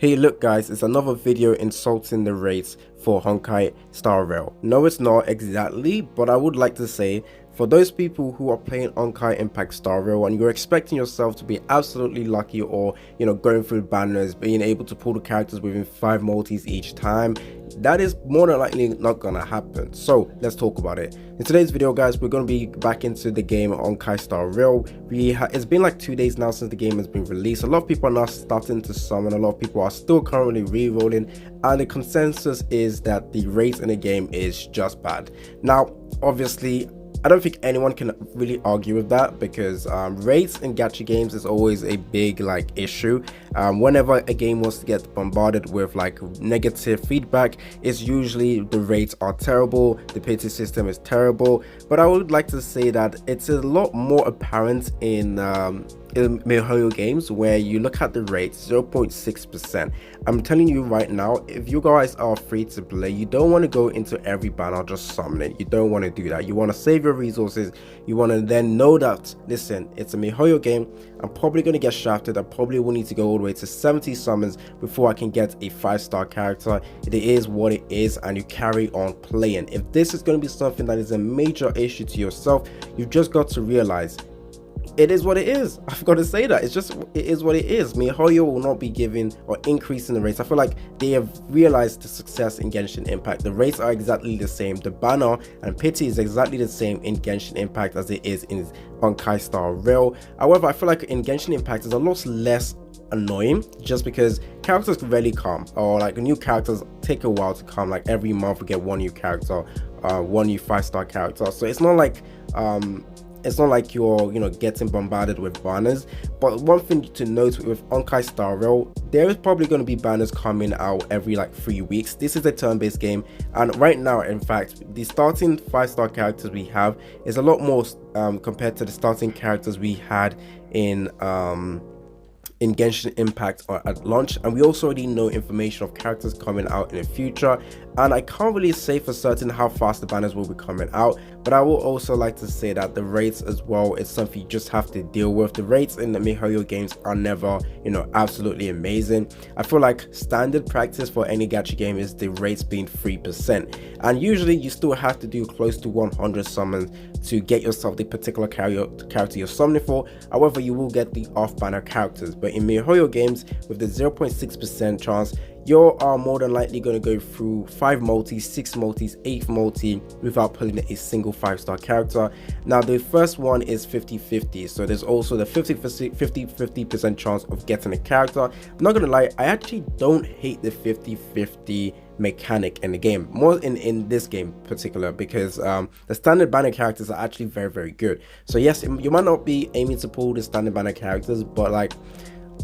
Hey look guys, it's another video insulting the rates for Honkai Star Rail. No, it's not exactly, but I would like to say for those people who are playing Honkai Impact Star Rail and you're expecting yourself to be absolutely lucky or going through banners, being able to pull the characters within 5 multis each time, that is more than likely not gonna happen. So let's talk about it. In today's video guys, we're going to be back into the game Honkai Star Rail. It's been like 2 days now since the game has been released. A lot of people are now starting to summon, a lot of people are still currently re-rolling, and the consensus is that the rate in the game is just bad. Now obviously I don't think anyone can really argue with that, because rates in gacha games is always a big issue. Whenever a game wants to get bombarded with negative feedback, it's usually the rates are terrible, the pity system is terrible. But I would like to say that it's a lot more apparent in mihoyo games, where you look at the rates 0.6%. I'm telling you right now, if you guys are free to play, you don't want to go into every banner just summon it. You don't want to do that. You want to save your resources. You want to then know that, listen, it's a mihoyo game, I'm probably going to get shafted. I probably will need to go all the way to 70 summons before I can get a 5-star character. It is what it is, and you carry on playing. If this is going to be something that is a major issue to yourself, you've just got to realize it is what it is. I've got to say that. It is what it is. mihoyo will not be giving or increasing the rates. I feel like they have realized the success in Genshin Impact. The rates are exactly the same. The banner and pity is exactly the same in Genshin Impact as it is in Honkai Star Rail. However, I feel like in Genshin Impact it's a lot less annoying, just because characters rarely come, or new characters take a while to come. Every month we get one new character, one new 5-star character. So it's not like you're getting bombarded with banners. But one thing to note with Honkai Star Rail, there is probably going to be banners coming out every 3 weeks. This is a turn-based game, and right now, in fact, the starting 5-star characters we have is a lot more compared to the starting characters we had in Genshin Impact at launch. And we also already know information of characters coming out in the future, and I can't really say for certain how fast the banners will be coming out. But I will also like to say that the rates as well is something you just have to deal with. The rates in the mihoyo games are never absolutely amazing. I feel like standard practice for any gacha game is the rates being 3%, and usually you still have to do close to 100 summons to get yourself the particular character you're summoning for. However, you will get the off-banner characters. But in mihoyo games, with the 0.6% chance, you are more than likely going to go through 5 multis, 6 multis, 8 multi without pulling a single 5-star character. Now the first one is 50-50, so there's also the 50% chance of getting a character. I'm not gonna lie, I actually don't hate the 50-50 mechanic in the game, more in this game in particular, because the standard banner characters are actually very good. So yes, you might not be aiming to pull the standard banner characters, but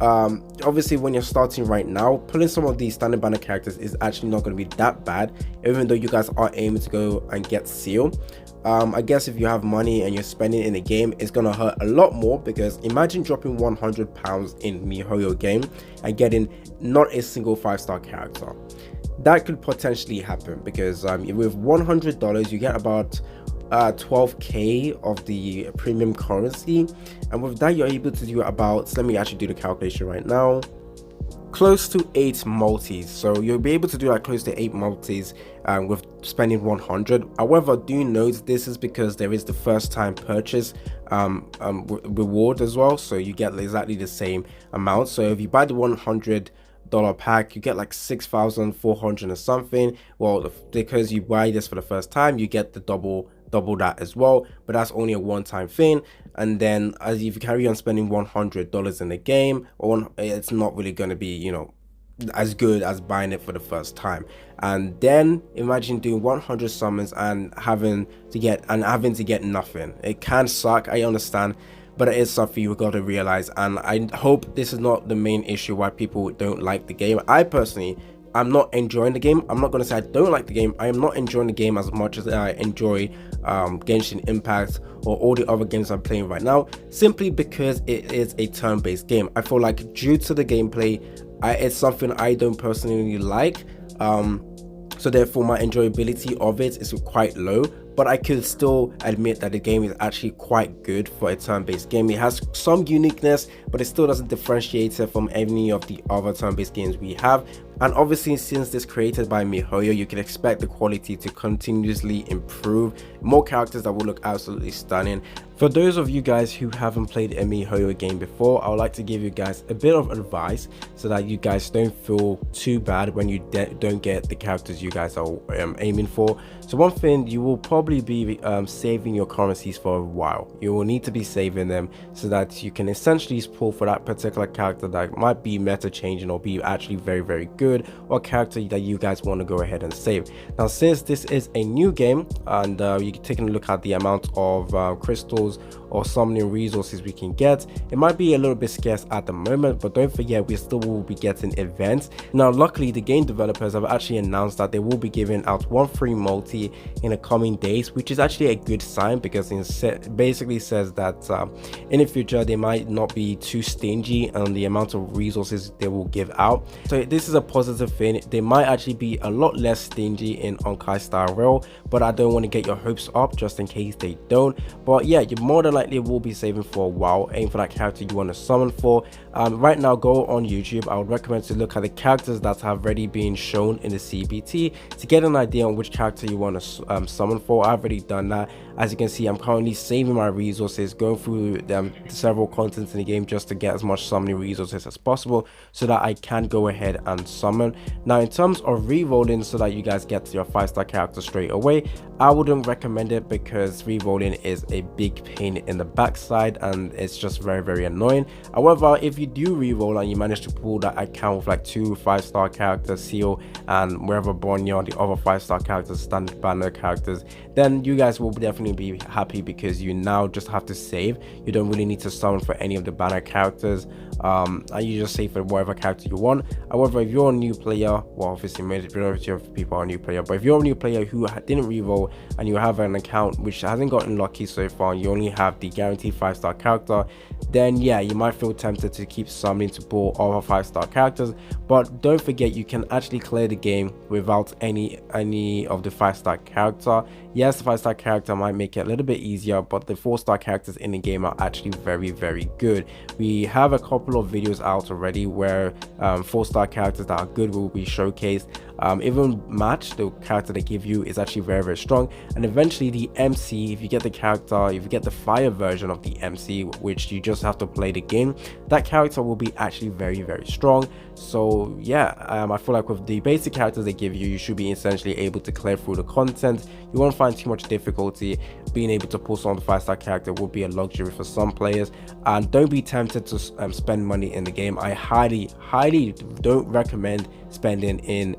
obviously when you're starting right now, pulling some of these standard banner characters is actually not going to be that bad, even though you guys are aiming to go and get seal. I guess if you have money and you're spending in the game, it's gonna hurt a lot more, because imagine dropping £100 in mihoyo game and getting not a single 5-star character. That could potentially happen, because with $100 you get about 12k of the premium currency, and with that you're able to do about, let me actually do the calculation right now, close to 8 multis. So you'll be able to do close to 8 multis with spending 100. However, do note this is because there is the first time purchase reward as well, so you get exactly the same amount. So if you buy the $100 pack, you get 6,400 or something. Well, because you buy this for the first time, you get the double that as well, but that's only a one-time thing. And then as if you carry on spending $100 in the game, it's not really going to be as good as buying it for the first time. And then imagine doing 100 summons and having to get nothing. It can suck, I understand, but it is something you got to realize. And I hope this is not the main issue why people don't like the game. I personally, I'm not enjoying the game. I'm not going to say I don't like the game. I am not enjoying the game as much as I enjoy Genshin Impact or all the other games I'm playing right now, simply because it is a turn-based game. I feel like due to the gameplay, it's something I don't personally like. So therefore my enjoyability of it is quite low. but I could still admit that the game is actually quite good for a turn-based game. It has some uniqueness, but it still doesn't differentiate it from any of the other turn-based games we have. And obviously, since this created by mihoyo, you can expect the quality to continuously improve. More characters that will look absolutely stunning. For those of you guys who haven't played a mihoyo game before, I would like to give you guys a bit of advice so that you guys don't feel too bad when you don't get the characters you guys are aiming for. So one thing, you will probably be saving your currencies for a while. You will need to be saving them so that you can essentially pull for that particular character that might be meta changing or be actually very good, or character that you guys want to go ahead and save. Now, since this is a new game and you're taking a look at the amount of crystals or summoning resources we can get, it might be a little bit scarce at the moment, but don't forget we still will be getting events. Now luckily, the game developers have actually announced that they will be giving out one free multi in the coming days, which is actually a good sign, because it basically says that in the future they might not be too stingy on the amount of resources they will give out. So this is a positive thing. They might actually be a lot less stingy in Honkai Star Rail, but I don't want to get your hopes up just in case they don't. But yeah, you more than likely will be saving for a while. Aim for that character you want to summon for. Right now, go on YouTube. I would recommend to look at the characters that have already been shown in the CBT to get an idea on which character you want to summon for. I've already done that. As you can see, I'm currently saving my resources, going through several contents in the game just to get as much summoning resources as possible so that I can go ahead and summon. Now, in terms of re-rolling so that you guys get your 5-star character straight away, I wouldn't recommend it because re-rolling is a big pain in the backside and it's just very annoying. However, if you do re-roll and you manage to pull that account with like 2 5-star characters, Seal and wherever Bonya, the other 5-star characters, standard banner characters, then you guys will definitely be happy because you now just have to save. You don't really need to summon for any of the banner characters, and you just save for whatever character you want. However, if you're a new player, well, obviously majority of people are a new player, but if you're a new player who didn't re-roll and you have an account which hasn't gotten lucky so far, you only have the guaranteed 5-star character, then yeah, you might feel tempted to keep summoning to pull other 5-star characters. But don't forget, you can actually clear the game without any of the 5-star character. Yes, the 5-star character might make it a little bit easier, but the 4-star characters in the game are actually very good. We have a couple of videos out already where 4-star characters that are good will be showcased. Even Match, the character they give you, is actually very strong. And eventually the MC, if you get the character, if you get the fire version of the MC, which you just have to play the game, that character will be actually very strong. So yeah, I feel like with the basic characters they give you, you should be essentially able to clear through the content. You won't find too much difficulty. Being able to pull some 5-star character will be a luxury for some players, and don't be tempted to spend money in the game. I highly don't recommend spending in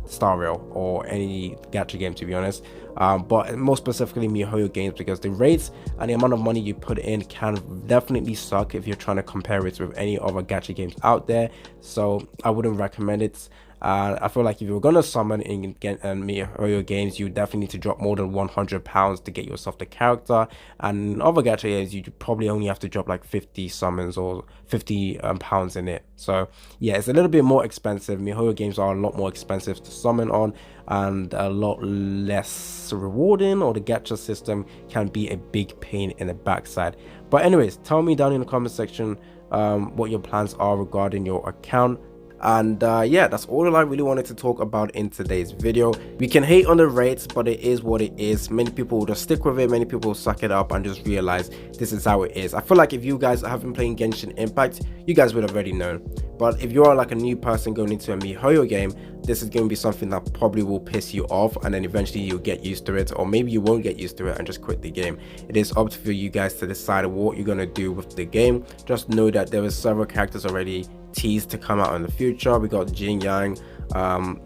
Star Rail or any gacha game, to be honest, but more specifically mihoyo games, because the rates and the amount of money you put in can definitely suck if you're trying to compare it with any other gacha games out there. So I wouldn't recommend it. I feel like if you're gonna summon in mihoyo games, you definitely need to drop more than £100 to get yourself the character, and in other gacha games you probably only have to drop like 50 summons or 50 pounds in it. So yeah, it's a little bit more expensive. Mihoyo games are a lot more expensive to summon on and a lot less rewarding, or the gacha system can be a big pain in the backside. But anyways, tell me down in the comment section what your plans are regarding your account. And yeah, that's all I really wanted to talk about in today's video. We can hate on the rates, but it is what it is. Many people will just stick with it, many people will suck it up and just realize this is how it is. I feel like if you guys have been playing Genshin Impact, you guys would have already known. But if you are like a new person going into a mihoyo game, this is going to be something that probably will piss you off, and then eventually you'll get used to it, or maybe you won't get used to it and just quit the game. It is up to you guys to decide what you're going to do with the game. Just know that there are several characters already teased to come out in the future. We got Jin Yang,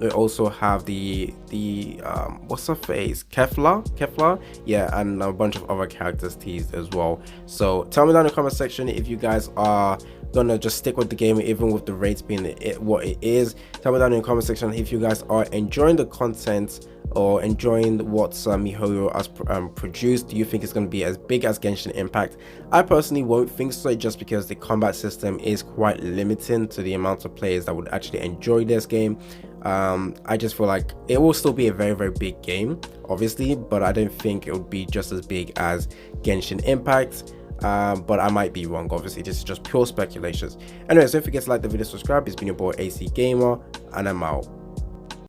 we also have the what's her face, Kefla, yeah, and a bunch of other characters teased as well. So tell me down in the comment section if you guys are gonna just stick with the game even with the rates being what it is. Tell me down in the comment section if you guys are enjoying the content or enjoying what mihoyo has produced, do you think it's going to be as big as Genshin Impact? I personally won't think so, just because the combat system is quite limiting to the amount of players that would actually enjoy this game. I just feel like it will still be a very big game, obviously, but I don't think it would be just as big as Genshin Impact. But I might be wrong. Obviously, this is just pure speculations. Anyways, don't forget to like the video, subscribe. It's been your boy AC Gamer, and I'm out.